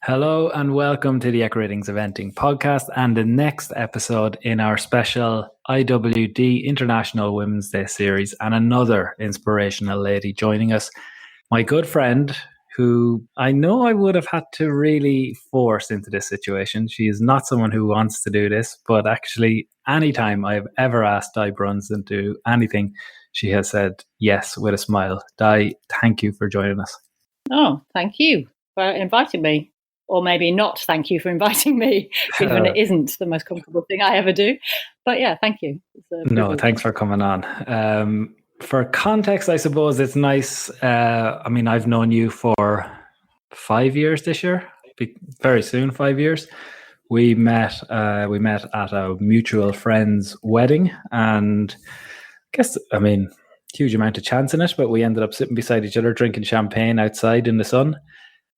Hello and welcome to the Equiratings Eventing podcast and the next episode in our special IWD International Women's Day series, and another inspirational lady joining us, my good friend who I know I would have had to really force into this situation. She is not someone who wants to do this, but actually anytime I've ever asked Di Brunsden to do anything, she has said yes with a smile. Di, thank you for joining us. Oh, thank you for inviting me. Or maybe not thank you for inviting me, given it isn't the most comfortable thing I ever do. But yeah, thank you. No, thanks for coming on. For context, I suppose it's nice. I've known you for 5 years this year, very soon, 5 years. We met at a mutual friend's wedding, and huge amount of chance in it, but we ended up sitting beside each other, drinking champagne outside in the sun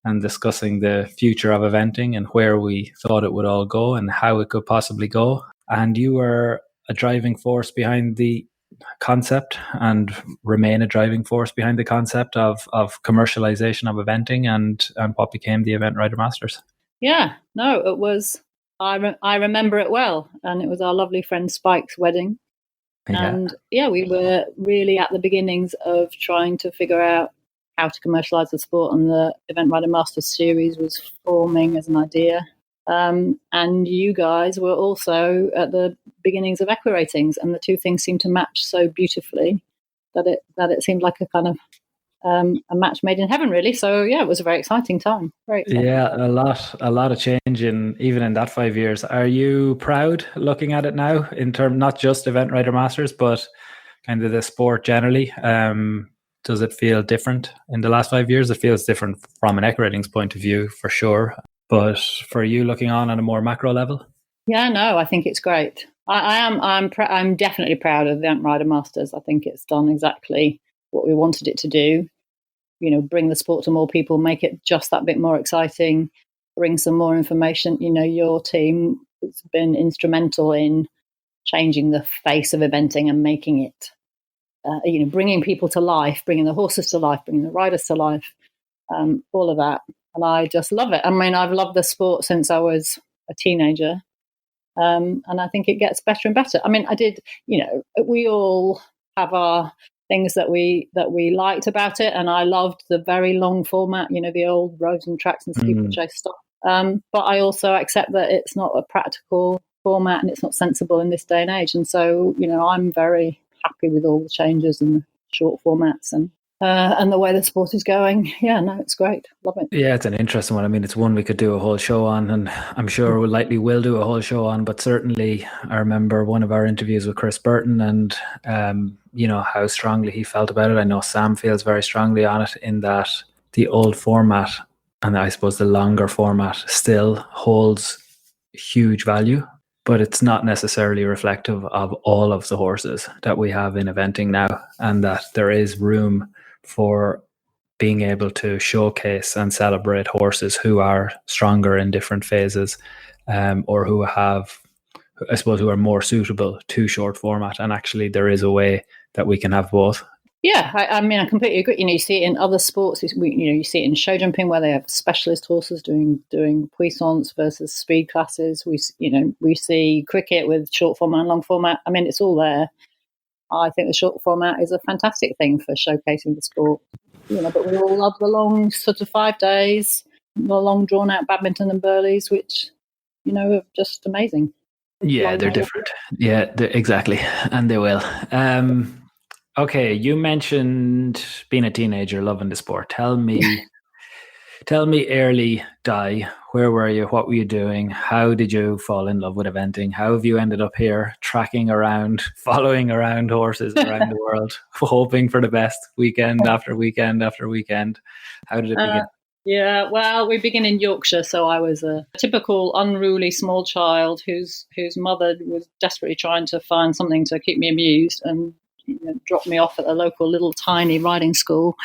and discussing the future of eventing and where we thought it would all go and how it could possibly go. And you were a driving force behind the concept and remain a driving force behind the concept of commercialization of eventing and what became the Event Rider Masters. Yeah, no, it was, I remember it well. And it was our lovely friend Spike's wedding. Yeah. And yeah, we were really at the beginnings of trying to figure out how to commercialize the sport, and the Event Rider Masters series was forming as an idea. And you guys were also at the beginnings of Equiratings, and the two things seemed to match so beautifully that it seemed like a kind of a match made in heaven, really. So yeah, it was a very exciting time. Very exciting. Yeah, a lot of change even in that 5 years. Are you proud looking at it now, in terms not just Event Rider Masters, but kind of the sport generally? Does it feel different in the last 5 years? It feels different from an Equiratings point of view, for sure. But for you, looking on a more macro level? Yeah, no, I think it's great. I'm definitely proud of the Event Rider Masters. I think it's done exactly what we wanted it to do. You know, bring the sport to more people, make it just that bit more exciting, bring some more information. You know, your team has been instrumental in changing the face of eventing and making it, bringing people to life, bringing the horses to life, bringing the riders to life, all of that. And I just love it. I mean, I've loved the sport since I was a teenager. And I think it gets better and better. I mean, we all have our things that we liked about it. And I loved the very long format, the old roads and tracks and steeplechase stuff. But I also accept that it's not a practical format and it's not sensible in this day and age. And so, I'm very happy with all the changes and the short formats and the way the sport is going. Yeah, no, it's great. Love it. Yeah, it's an interesting one. I mean, it's one we could do a whole show on, and I'm sure we likely will do a whole show on, but certainly I remember one of our interviews with Chris Burton and, how strongly he felt about it. I know Sam feels very strongly on it, in that the old format, and I suppose the longer format, still holds huge value, but it's not necessarily reflective of all of the horses that we have in eventing now, and that there is room for being able to showcase and celebrate horses who are stronger in different phases, or who are more suitable to short format. And actually there is a way that we can have both. Yeah, I completely agree. You see it in other sports. You see it in show jumping, where they have specialist horses doing puissance versus speed classes. We see cricket with short format and long format. I mean, it's all there. I think the short format is a fantastic thing for showcasing the sport. But we all love the long sort of 5 days, the long drawn out badminton and burleys, which are just amazing. Yeah, they're different. Yeah, exactly, and they will. Okay, you mentioned being a teenager, loving the sport. Tell me early, Di, where were you? What were you doing? How did you fall in love with eventing? How have you ended up here, tracking around, following around horses around the world, hoping for the best, weekend after weekend after weekend? How did it begin? Yeah, well, we begin in Yorkshire, so I was a typical unruly small child whose mother was desperately trying to find something to keep me amused, and dropped me off at a local little tiny riding school,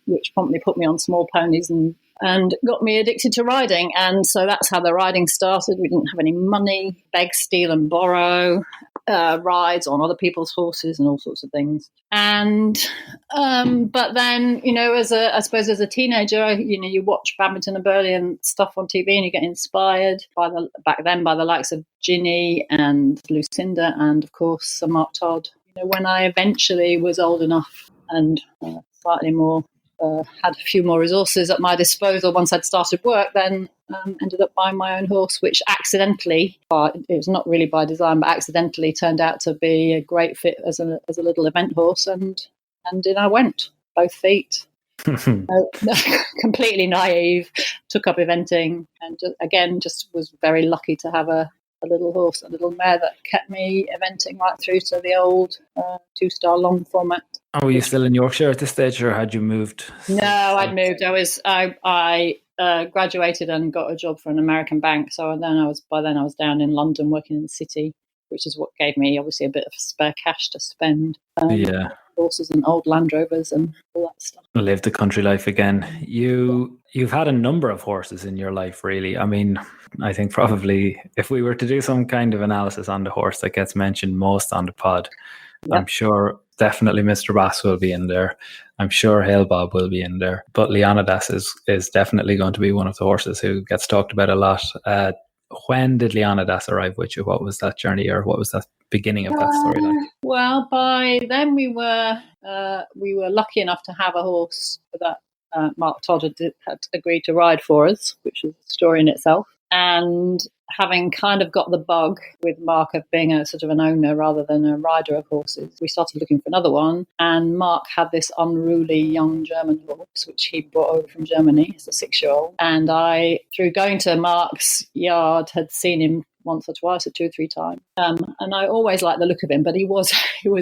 which promptly put me on small ponies and got me addicted to riding. And so that's how the riding started. We didn't have any money, beg, steal and borrow. rides on other people's horses and all sorts of things. And but then, I suppose as a teenager, you watch badminton and Burley and stuff on TV, and you get inspired by the likes of Ginny and Lucinda, and of course Sir Mark Todd. When I eventually was old enough and slightly more had a few more resources at my disposal once I'd started work, then ended up buying my own horse, which accidentally, it was not really by design, but accidentally turned out to be a great fit as a little event horse, and in I went, both feet. Completely naive, took up eventing, and just was very lucky to have a little horse, a little mare that kept me eventing right through to the old 2-star long format. Oh, were you still in Yorkshire at this stage, or had you moved? No, I'd moved. I graduated and got a job for an American bank. So by then I was down in London working in the city, which is what gave me obviously a bit of spare cash to spend. Horses and old Land Rovers and all that stuff. Live the country life again. You've had a number of horses in your life, really. I mean, I think probably if we were to do some kind of analysis on the horse that gets mentioned most on the pod, yep. I'm sure definitely Mr. Bass will be in there. I'm sure Hail Bob will be in there. But Leonidas is definitely going to be one of the horses who gets talked about a lot. When did Leonidas arrive with you? What was that journey, or what was that beginning of that story like? Well, by then we were lucky enough to have a horse that Mark Todd had agreed to ride for us, which was a story in itself. And having kind of got the bug with Mark of being a sort of an owner rather than a rider of horses, we started looking for another one. And Mark had this unruly young German horse, which he brought over from Germany as a 6-year-old. And I, through going to Mark's yard, had seen him once or twice, or 2 or 3 times. And I always liked the look of him, but he was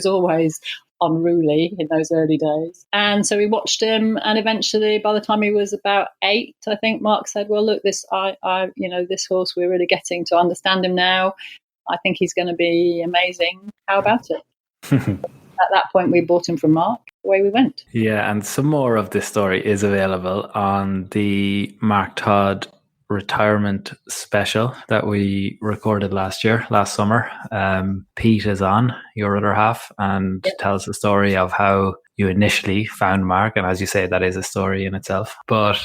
always unruly in those early days. And so we watched him, and eventually by the time he was about 8, I think Mark said, well, look, this horse, we're really getting to understand him now. I think he's going to be amazing. How about it? At that point, we bought him from Mark. Away we went. Yeah, and some more of this story is available on the Mark Todd retirement special that we recorded last summer. Pete is on, your other half, and tells the story of how you initially found Mark, and as you say, that is a story in itself. But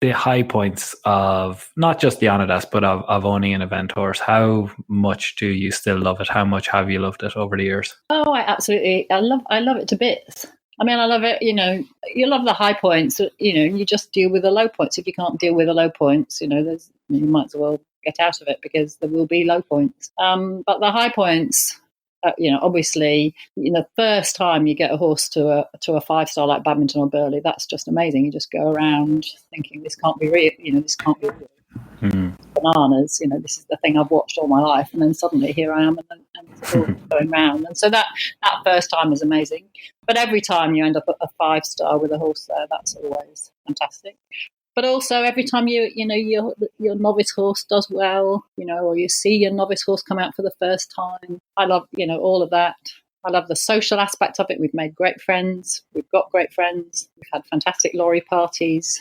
the high points of not just Leonidas, but of owning an event horse, how much do you still love it? How much have you loved it over the years? Oh, I love it to bits. I mean, I love it, you love the high points, you just deal with the low points. If you can't deal with the low points, you might as well get out of it, because there will be low points. But the high points, obviously, the first time you get a horse to a 5-star like Badminton or Burley, that's just amazing. You just go around thinking, this can't be real, this can't be real. Bananas, this is the thing I've watched all my life, and then suddenly here I am, and it's all going round. And so that first time is amazing. But every time you end up at a 5-star with a horse there, that's always fantastic. But also every time your novice horse does well, or you see your novice horse come out for the first time. I love, all of that. I love the social aspect of it. We've made great friends. We've got great friends. We've had fantastic lorry parties.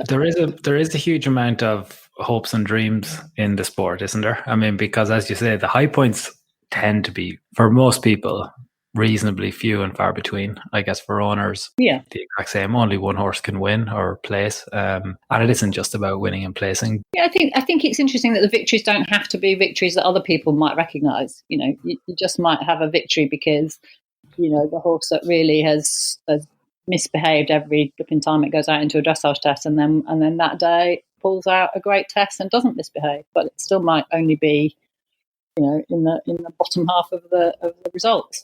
There is a huge amount of hopes and dreams in the sport, isn't there? I mean, because as you say, the high points tend to be, for most people, reasonably few and far between. I guess for owners, the exact same. Only one horse can win or place, and it isn't just about winning and placing. Yeah, I think it's interesting that the victories don't have to be victories that other people might recognise. You just might have a victory because the horse that really has misbehaved every flipping time it goes out into a dressage test, and then that day pulls out a great test and doesn't misbehave, but it still might only be in the bottom half of the results.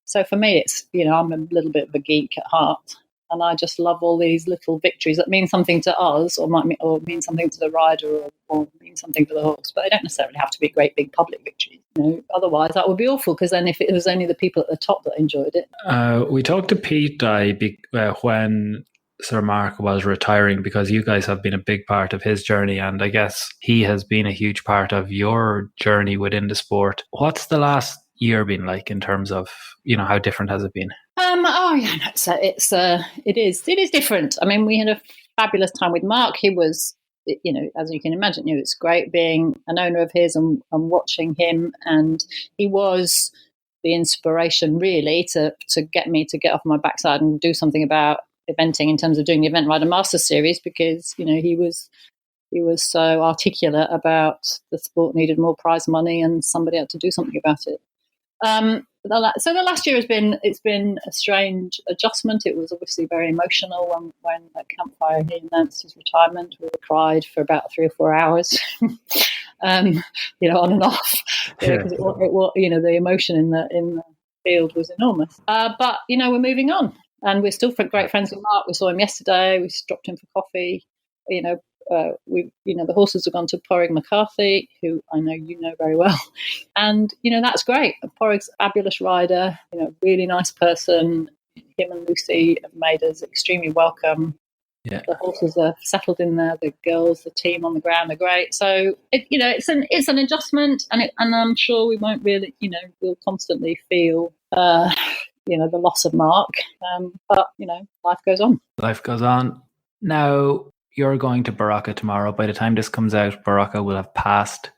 So for me, it's, I'm a little bit of a geek at heart, and I just love all these little victories that mean something to us, or mean something to the rider, or mean something to the horse. But they don't necessarily have to be great big public victories. Otherwise that would be awful, because then if it was only the people at the top that enjoyed it. We talked to Pete when Sir Mark was retiring, because you guys have been a big part of his journey, and I guess he has been a huge part of your journey within the sport. What's the last year been like in terms of, how different has it been? It is different. I mean, we had a fabulous time with Mark. He was as you can imagine, it's great being an owner of his and watching him. And he was the inspiration really to get me to get off my backside and do something about eventing in terms of doing the Event Rider Master Series, because he was so articulate about the sport needed more prize money and somebody had to do something about it. So the last year it's been a strange adjustment. It was obviously very emotional when at Campfire he announced his retirement. We cried for about 3 or 4 hours, on and off, because it the emotion in the field was enormous. But we're moving on, and we're still great friends with Mark. We saw him yesterday. We dropped him for coffee. The horses have gone to Porrig McCarthy, who I know you know very well, and that's great. Porrig's a fabulous rider, really nice person. Him and Lucy have made us extremely welcome. Yeah. The horses are settled in there. The girls, the team on the ground are great. So it's an adjustment, and I'm sure we won't really, we'll constantly feel the loss of Mark, but life goes on. Life goes on. Now, you're going to Baraka tomorrow. By the time this comes out, Baraka will have passed,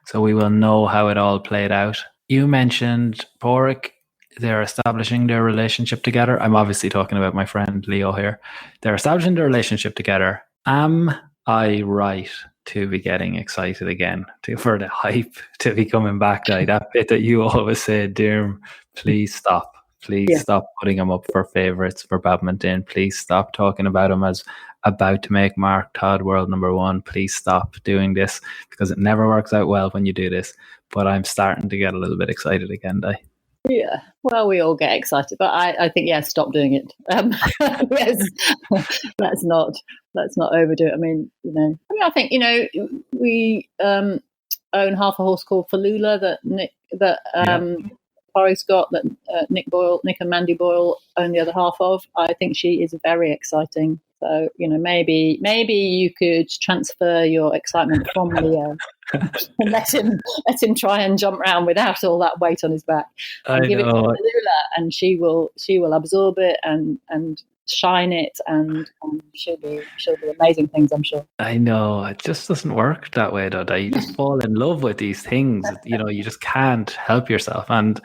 so we will know how it all played out. You mentioned Porrick. They're establishing their relationship together. I'm obviously talking about my friend Leo here. They're establishing their relationship together. Am I right to be getting excited again for the hype to be coming back? That bit that you always say, Diarm, please stop. Please stop putting him up for favourites for badminton. Please stop talking about him as about to make Mark Todd world number one. Please stop doing this, because it never works out well when you do this. But I'm starting to get a little bit excited again, Di. Yeah, well, we all get excited, but I think stop doing it. Yes, let's not overdo it. I mean, I think we own half a horse called Falula that Porrig's got, that Nick and Mandy Boyle own the other half of. I think she is very exciting. So maybe you could transfer your excitement from Leo and let him try and jump around without all that weight on his back, and give it to Falula, and she will absorb it and shine it, and she'll do amazing things, I'm sure. I know, it just doesn't work that way though. You just fall in love with these things. You just can't help yourself, and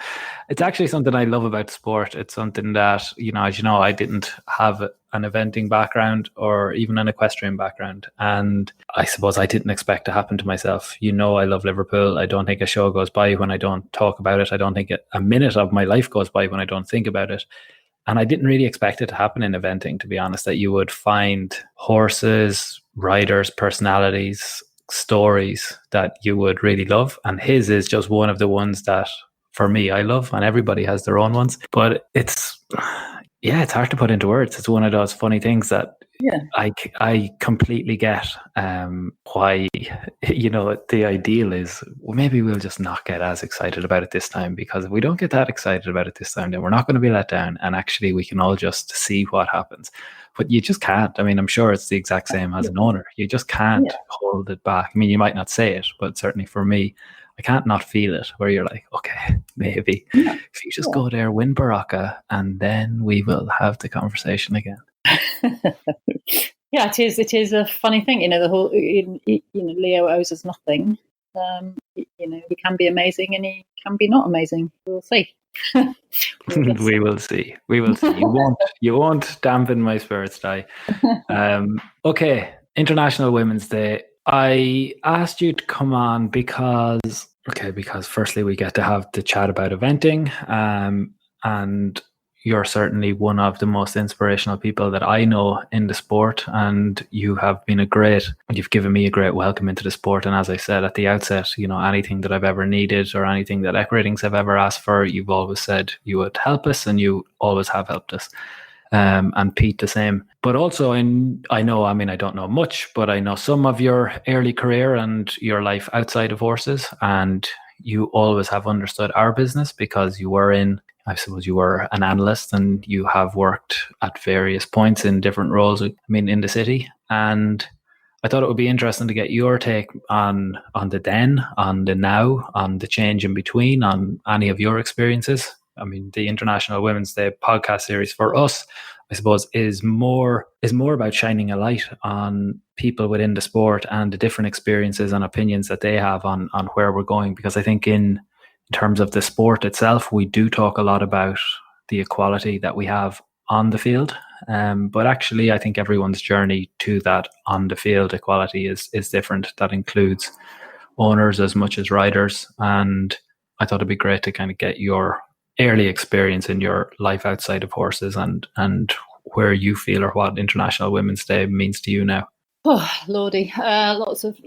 it's actually something I love about sport. It's something that, as you know, I didn't have an eventing background or even an equestrian background, and I suppose I didn't expect to happen to myself. I love Liverpool. I don't think a show goes by when I don't talk about it. I don't think a minute of my life goes by when I don't think about it. And I didn't really expect it to happen in eventing, to be honest, that you would find horses, riders, personalities, stories that you would really love. And his is just one of the ones that, for me, I love, and everybody has their own ones. But it's hard to put into words. It's one of those funny things that I completely get why, the ideal is, well, maybe we'll just not get as excited about it this time, because if we don't get that excited about it this time, then we're not going to be let down, and actually we can all just see what happens. But you just can't. I mean, I'm sure it's the exact same as an owner. You just can't hold it back. I mean, you might not say it, but certainly for me, I can't not feel it, where you're like, okay, maybe if you just go there, win Baraka, and then we will have the conversation again. Yeah, it is a funny thing. The whole, Leo owes us nothing. He can be amazing and he can be not amazing. We'll see. We will see. You won't dampen my spirits, Di. Okay, International Women's Day. I asked you to come on because firstly we get to have the chat about eventing, and you're certainly one of the most inspirational people that I know in the sport, and you've given me a great welcome into the sport. And as I said at the outset, anything that I've ever needed or anything that Eck Ratings have ever asked for, you've always said you would help us, and you always have helped us. And Pete the same. But also, I don't know much, but I know some of your early career and your life outside of horses, and you always have understood our business, because you were an analyst, and you have worked at various points in different roles, in the city. And I thought it would be interesting to get your take on the then, on the now, on the change in between, on any of your experiences. The International Women's Day podcast series for us I suppose, is more about shining a light on people within the sport and the different experiences and opinions that they have on where we're going. Because I think in terms of the sport itself, we do talk a lot about the equality that we have on the field. But actually, I think everyone's journey to that on the field equality is different. That includes owners as much as riders. And I thought it'd be great to kind of get your early experience in your life outside of horses and where you feel or what International Women's Day means to you now. Oh, Lordy, lots of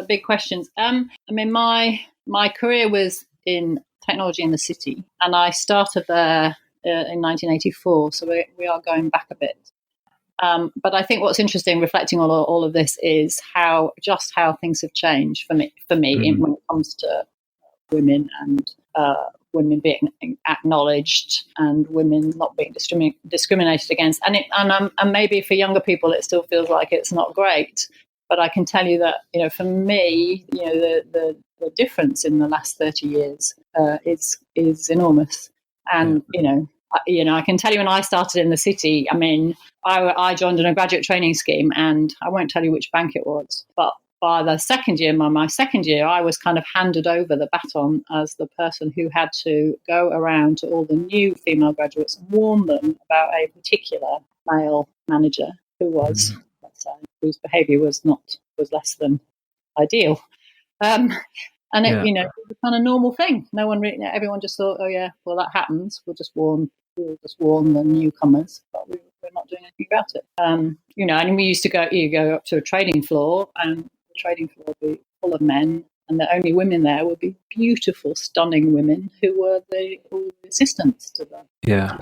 big questions. I mean, my career was in technology in the city, and I started there in 1984, so we are going back a bit. But I think what's interesting, reflecting on all of this, is how things have changed for me when it comes to women and women being acknowledged and women not being discriminated against. And maybe for younger people, it still feels like it's not great. But I can tell you that, for me, the difference in the last 30 years is enormous. And, I can tell you when I started in the city, I mean, I joined in a graduate training scheme, and I won't tell you which bank it was, but by the second year, my second year, I was kind of handed over the baton as the person who had to go around to all the new female graduates and warn them about a particular male manager whose behaviour was less than ideal. And it was a kind of normal thing. Everyone just thought, oh yeah, well that happens. We'll just warn the newcomers, but we're not doing anything about it. And we used to go up to a trading floor, and the trading floor would be full of men, and the only women there would be beautiful, stunning women who were all the assistants to them. Yeah.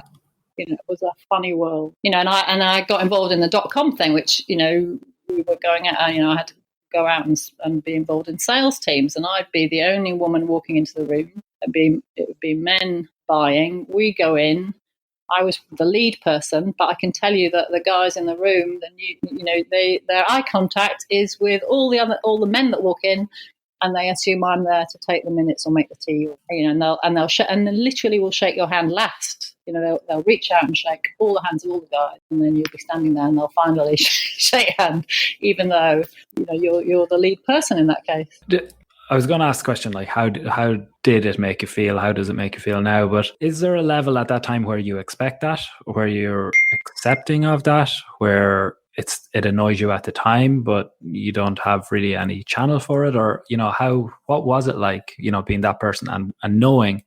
It was a funny world. And I got involved in the .com thing, which we were going out. I had to go out and be involved in sales teams, and I'd be the only woman walking into the room. It would be men buying. We go in. I was the lead person, but I can tell you that the guys in the room, their eye contact is with all the men that walk in, and they assume I'm there to take the minutes or make the tea, and they literally will shake your hand last. They'll reach out and shake all the hands of all the guys, and then you'll be standing there, and they'll finally shake hand, even though you're the lead person in that case. I was going to ask a question like, how did it make you feel? How does it make you feel now? But is there a level at that time where you expect that, where you're accepting of that, where it annoys you at the time, but you don't have really any channel for it? Or, what was it like, being that person and knowing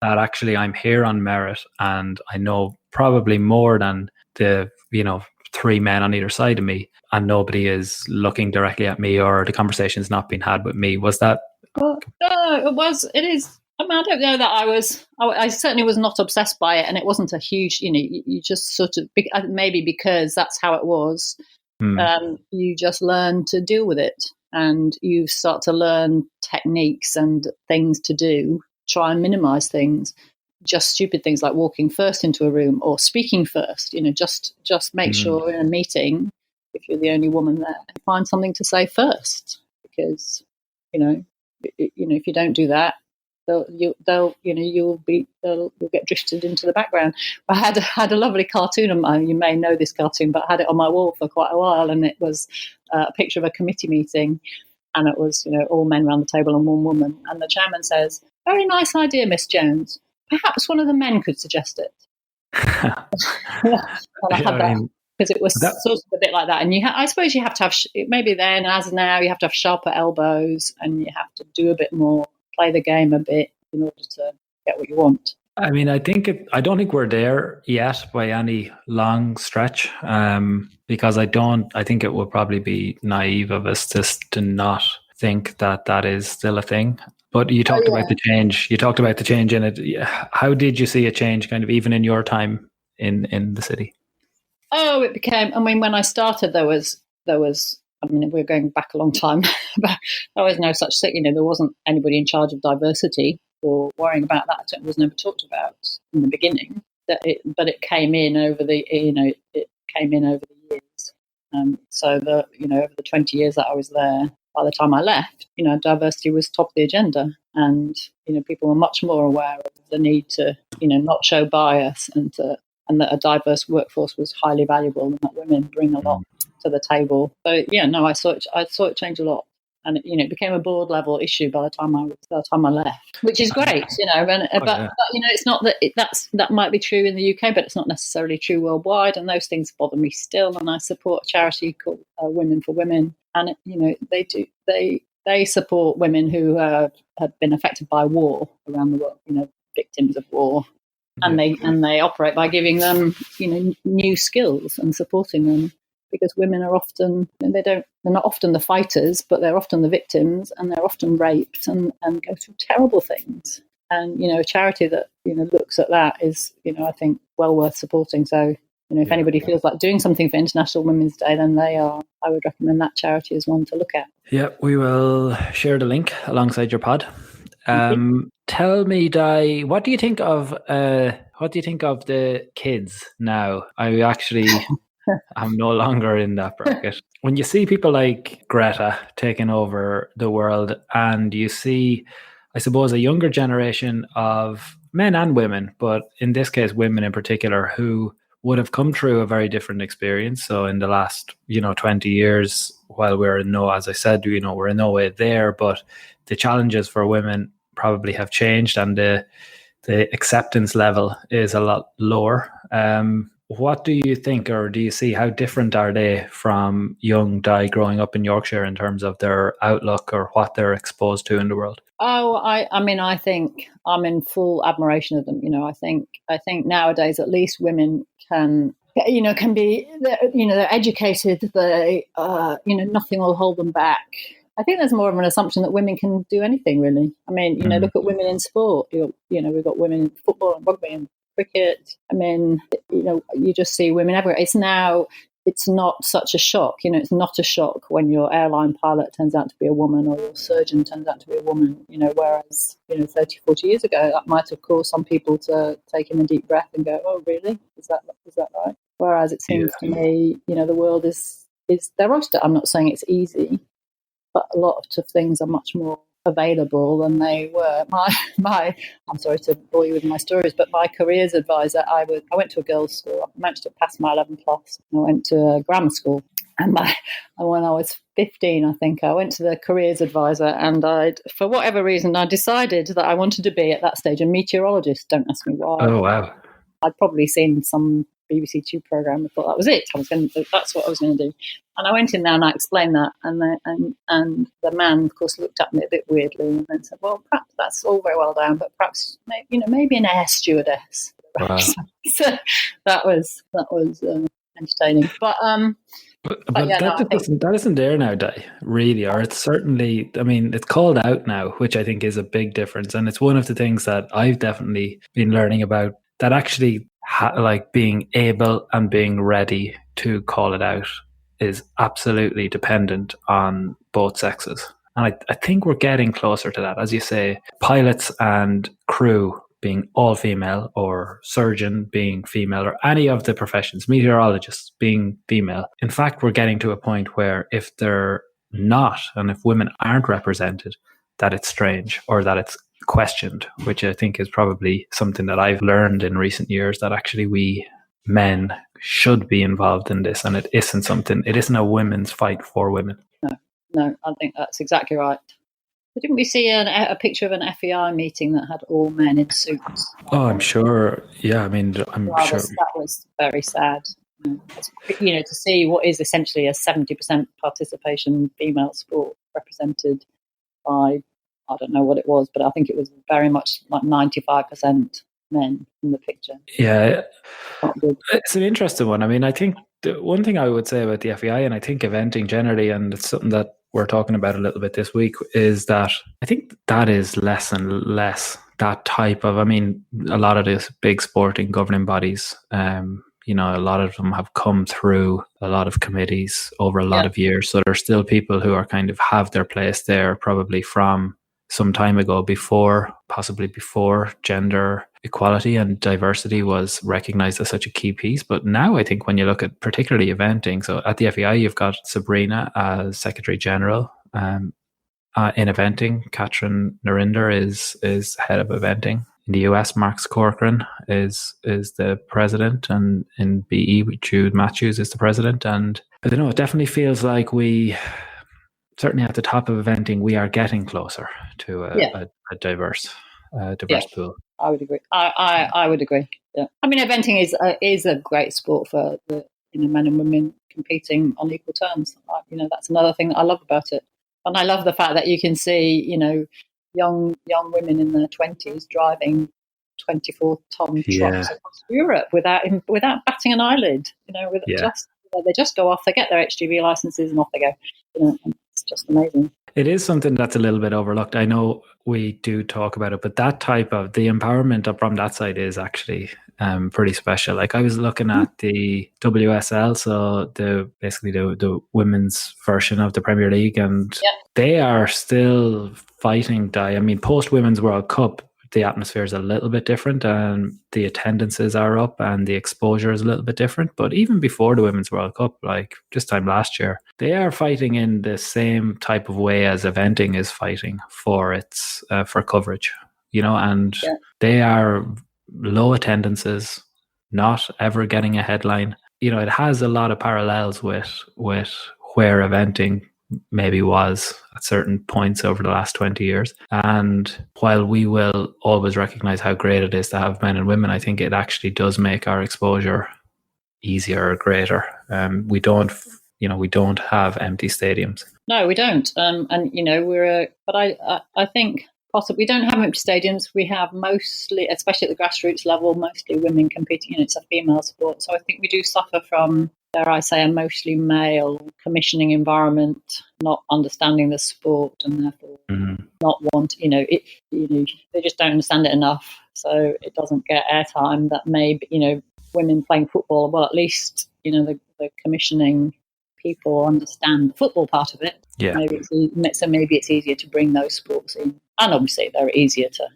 that actually I'm here on merit, and I know probably more than the, three men on either side of me, and nobody is looking directly at me, or the conversation's not being had with me. Was that? No, it is. I mean, I don't know that I certainly was not obsessed by it, and it wasn't a huge, you just sort of, maybe because that's how it was, you just learn to deal with it, and you start to learn techniques and things to do, try and minimize things. Just stupid things like walking first into a room or speaking first. Just make sure in a meeting, if you're the only woman there, find something to say first, because if you don't do that, you'll get drifted into the background. I had a lovely cartoon. You may know this cartoon, but I had it on my wall for quite a while, and it was a picture of a committee meeting, and it was all men around the table and one woman, and the chairman says, "Very nice idea, Miss Jones. Perhaps one of the men could suggest it." And I had that because it was sort of a bit like that. And I suppose you have to have, maybe then as now, you have to have sharper elbows, and you have to do a bit more, play the game a bit in order to get what you want. I mean, I don't think we're there yet by any long stretch, because I think it would probably be naive of us to not think that is still a thing. But you talked about the change. You talked about the change in it. How did you see a change, kind of even in your time in the city? Oh, it became. I mean, when I started, there was. I mean, we're going back a long time, but there was no such thing. There wasn't anybody in charge of diversity or worrying about that. It was never talked about in the beginning. But it came in over the years. So over the 20 years that I was there, by the time I left, diversity was top of the agenda, and people were much more aware of the need to, not show bias and to and that a diverse workforce was highly valuable, and that women bring a lot to the table. So yeah, no, I saw it change a lot. And it became a board level issue by the time I left, which is great, but it's not that that might be true in the UK, but it's not necessarily true worldwide. And those things bother me still. And I support a charity called Women for Women, and they support women who have been affected by war around the world, victims of war, and they operate by giving them new skills and supporting them. Because women are often, they're not often the fighters, but they're often the victims, and they're often raped and go through terrible things. And, a charity that, looks at that is, I think, well worth supporting. So, if anybody feels like doing something for International Women's Day, then I would recommend that charity as one to look at. Yeah, we will share the link alongside your pod. Tell me, Di, what do you think of the kids now? I'm no longer in that bracket. When you see people like Greta taking over the world, and you see, I suppose, a younger generation of men and women, but in this case, women in particular, who would have come through a very different experience. So in the last, 20 years, while we're in no way there, but the challenges for women probably have changed, and the acceptance level is a lot lower. What do you think, or do you see, how different are they from young Di growing up in Yorkshire in terms of their outlook or what they're exposed to in the world? Oh, I think I'm in full admiration of them. I think nowadays at least women can be, they're educated. They, nothing will hold them back. I think there's more of an assumption that women can do anything, really. I mean, look at women in sport. We've got women in football and rugby and cricket. I mean, you just see women everywhere. It's not such a shock. It's not a shock when your airline pilot turns out to be a woman, or your surgeon turns out to be a woman, whereas, 30, 40 years ago, that might have caused some people to take in a deep breath and go, oh, really? Is that right? Whereas it seems to me, the world is I'm not saying it's easy, but a lot of things are much more available than they were. I'm sorry to bore you with my stories, but my careers advisor, I went to a girls' school. I managed to pass my 11 plus. I went to a grammar school, and when I was 15, I think, I went to the careers advisor, and for whatever reason, I decided that I wanted to be at that stage a meteorologist. Don't ask me why. Oh wow! I'd probably seen some BBC Two program and thought that was it. That's what I was going to do. And I went in there and I explained that, and the man, of course, looked at me a bit weirdly and then said, "Well, perhaps that's all very well done, but perhaps maybe an air stewardess." Wow. So that was entertaining, but that isn't there now, Di, really, or it's certainly. I mean, it's called out now, which I think is a big difference, and it's one of the things that I've definitely been learning about. That actually, like being able and being ready to call it out is absolutely dependent on both sexes. And I think we're getting closer to that. As you say, pilots and crew being all female, or surgeon being female, or any of the professions, meteorologists being female. In fact, we're getting to a point where if they're not, and if women aren't represented, that it's strange or that it's questioned, which I think is probably something that I've learned in recent years, that actually we men should be involved in this, and it isn't a women's fight for women. No, I think that's exactly right. But didn't we see a picture of an FEI meeting that had all men in suits? Oh, I'm sure. Yeah, I mean, I'm sure. That was very sad. To see what is essentially a 70% participation female sport represented by, I don't know what it was, but I think it was very much like 95% men in the picture. Yeah, it's an interesting one. I mean, I think the one thing I would say about the FEI, and I think eventing generally, and it's something that we're talking about a little bit this week, is that I think that is less and less that type of, I mean, a lot of these big sporting governing bodies, a lot of them have come through a lot of committees over a lot of years. So there's still people who are kind of have their place there, probably from some time ago, possibly before gender equality and diversity was recognized as such a key piece. But now I think when you look at particularly eventing, so at the FEI, you've got Sabrina as Secretary General. In eventing, Catherine Narinder is head of eventing. in the US, Max Corcoran is the president, and in BE, Jude Matthews is the president. And I don't know, it definitely feels like we, certainly at the top of eventing, we are getting closer to a diverse pool. I would agree. I would agree. Yeah. I mean, eventing is a great sport for the men and women competing on equal terms. That's another thing that I love about it, and I love the fact that you can see young women in their 20s driving 24-ton trucks across Europe without batting an eyelid. They just go off. They get their HGV licenses and off they go. It's just amazing. It is something that's a little bit overlooked. I know we do talk about it, but that type of the empowerment up from that side is actually pretty special. Like I was looking at the WSL, so the women's version of the Premier League, and they are still fighting. I mean, post Women's World Cup, the atmosphere is a little bit different, and the attendances are up, and the exposure is a little bit different. But even before the Women's World Cup, like this time last year, they are fighting in the same type of way as eventing is fighting for its for coverage, and they are low attendances, not ever getting a headline. It has a lot of parallels with where eventing maybe was at certain points over the last 20 years. And while we will always recognize how great it is to have men and women, I think it actually does make our exposure easier or greater. We don't have empty stadiums. No, we don't. I think possibly we don't have empty stadiums. We have mostly, especially at the grassroots level, mostly women competing, and it's a female sport. So I think we do suffer from, dare I say, a mostly male commissioning environment, not understanding the sport, and therefore not want, they just don't understand it enough. So it doesn't get airtime that maybe, women playing football, well, at least, the commissioning people understand the football part of it. Yeah. Maybe it's easier to bring those sports in. And obviously they're easier to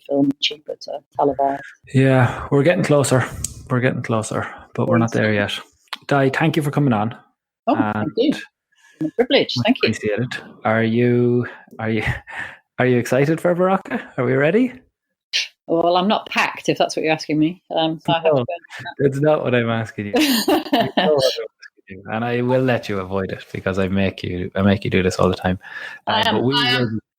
film, cheaper to televise. Yeah, we're getting closer, but we're not there yet. Di, thank you for coming on. Oh, thank you. It's a privilege. Thank you. Appreciate it. Are you excited for Baraka? Are we ready? Well, I'm not packed, if that's what you're asking me. So that's not what I'm asking you. And I will let you avoid it because I make you do this all the time.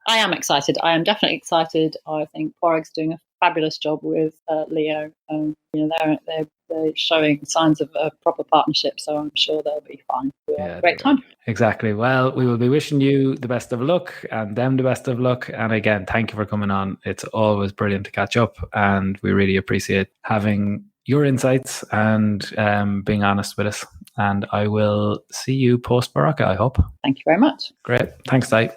I am excited. I am definitely excited. I think Porrig's doing a fabulous job with Leo. They're showing signs of a proper partnership, so I'm sure they'll be fine. We'll have a great time. Exactly. Well, we will be wishing you the best of luck and them the best of luck. And again, thank you for coming on. It's always brilliant to catch up, and we really appreciate having your insights and being honest with us. And I will see you post Baraka, I hope. Thank you very much. Great. Thanks, Di.